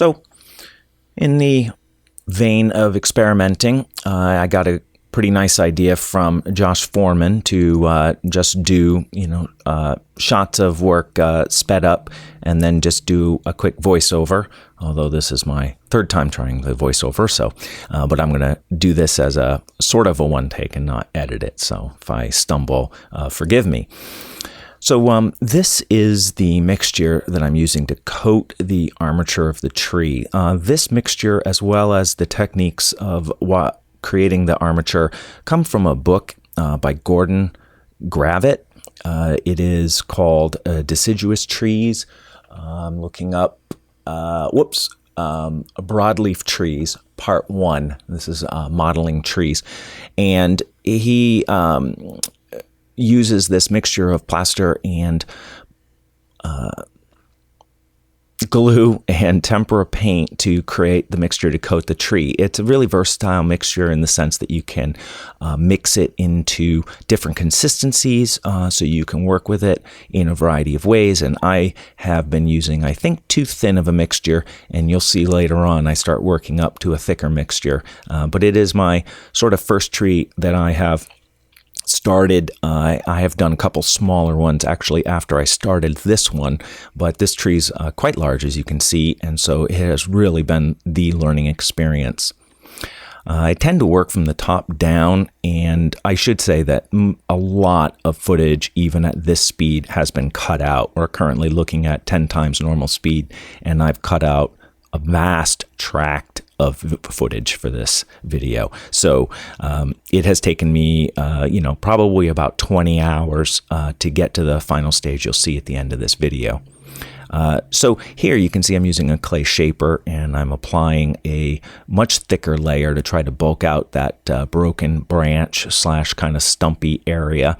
So in the vein of experimenting, I got a pretty nice idea from Josh Foreman to just do, shots of work sped up and then just do a quick voiceover. Although this is my third time trying the voiceover, but I'm going to do this as a sort of a one take and not edit it. So if I stumble, forgive me. So this is the mixture that I'm using to coat the armature of the tree. This mixture, as well as the techniques of creating the armature, come from a book by Gorden Gravett. It is called Deciduous Trees. I'm looking up, Broadleaf Trees, Part 1. This is modeling trees. And he uses this mixture of plaster and glue and tempera paint to create the mixture to coat the tree. It's a really versatile mixture in the sense that you can mix it into different consistencies, so you can work with it in a variety of ways. And I have been using, I think, too thin of a mixture, and you'll see later on I start working up to a thicker mixture. But it is my sort of first tree that I have started. I have done a couple smaller ones actually after I started this one, but this tree's quite large, as you can see, and so it has really been the learning experience. I tend to work from the top down, and I should say that a lot of footage, even at this speed, has been cut out. We're currently looking at 10 times normal speed, and I've cut out a vast tract of footage for this video. So it has taken me, probably about 20 hours to get to the final stage you'll see at the end of this video. So here you can see I'm using a clay shaper, and I'm applying a much thicker layer to try to bulk out that broken branch / kind of stumpy area,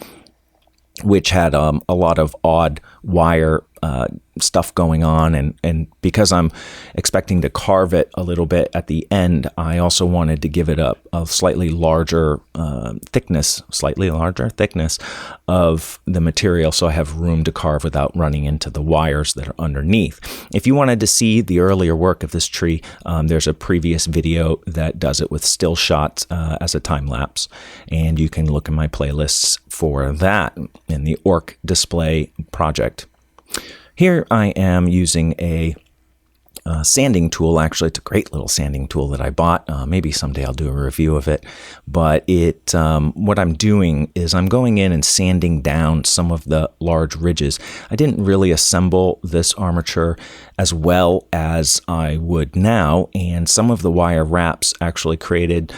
which had a lot of odd wire stuff going on, and because I'm expecting to carve it a little bit at the end, I also wanted to give it a slightly larger thickness of the material, so I have room to carve without running into the wires that are underneath. If you wanted to see the earlier work of this tree, there's a previous video that does it with still shots as a time lapse, and you can look in my playlists for that in the orc display project. Here I am using a sanding tool. Actually, it's a great little sanding tool that I bought. Maybe someday I'll do a review of it. But what I'm doing is I'm going in and sanding down some of the large ridges. I didn't really assemble this armature as well as I would now, and some of the wire wraps actually created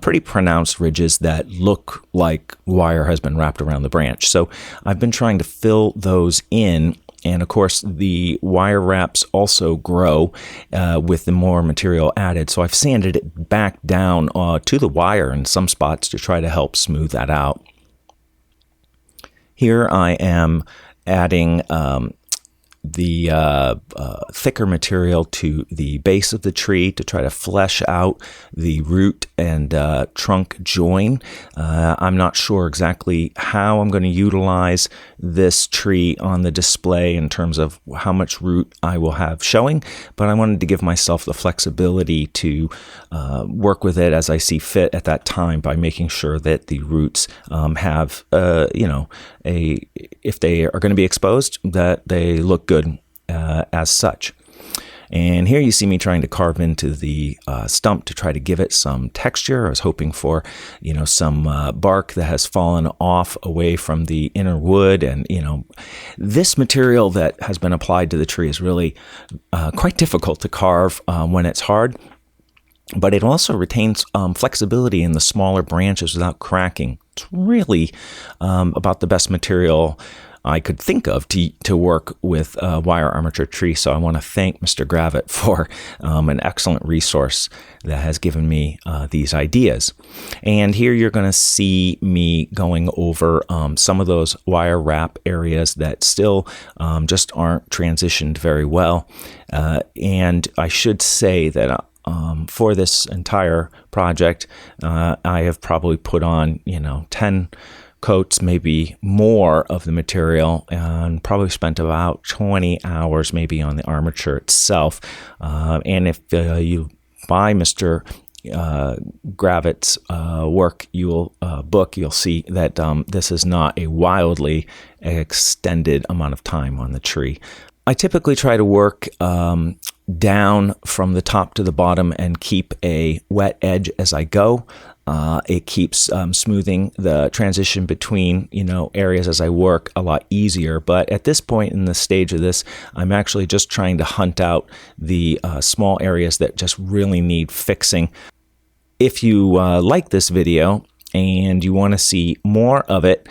pretty pronounced ridges that look like wire has been wrapped around the branch. So I've been trying to fill those in. And of course, the wire wraps also grow with the more material added. So I've sanded it back down to the wire in some spots to try to help smooth that out. Here I am adding the thicker material to the base of the tree to try to flesh out the root and trunk join. I'm not sure exactly how I'm going to utilize this tree on the display in terms of how much root I will have showing, but I wanted to give myself the flexibility to work with it as I see fit at that time by making sure that the roots have, if they are going to be exposed, that they look good as such. And here you see me trying to carve into the stump to try to give it some texture. I was hoping for, some bark that has fallen off away from the inner wood. And, this material that has been applied to the tree is really quite difficult to carve when it's hard. But it also retains flexibility in the smaller branches without cracking. It's really about the best material I could think of to work with a wire armature tree. So I want to thank Mr. Gravett for an excellent resource that has given me these ideas. And here you're going to see me going over some of those wire wrap areas that still just aren't transitioned very well. And I should say that for this entire project, I have probably put on, 10 coats, maybe more of the material, and probably spent about 20 hours maybe on the armature itself. And if you buy Mr. Gravett's work, you'll see that this is not a wildly extended amount of time on the tree. I typically try to work down from the top to the bottom and keep a wet edge as I go. It keeps smoothing the transition between, areas as I work a lot easier. But at this point in the stage of this, I'm actually just trying to hunt out the small areas that just really need fixing. If you like this video and you want to see more of it,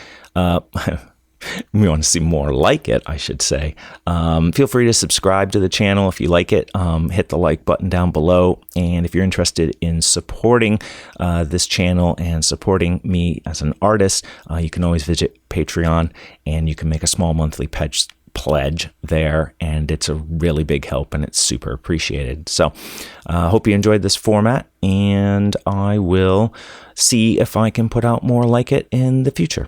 we want to see more like it, I should say. Feel free to subscribe to the channel if you like it. Hit the like button down below. And if you're interested in supporting this channel and supporting me as an artist, you can always visit Patreon and you can make a small monthly pledge there, and it's a really big help and it's super appreciated. So hope you enjoyed this format, and I will see if I can put out more like it in the future.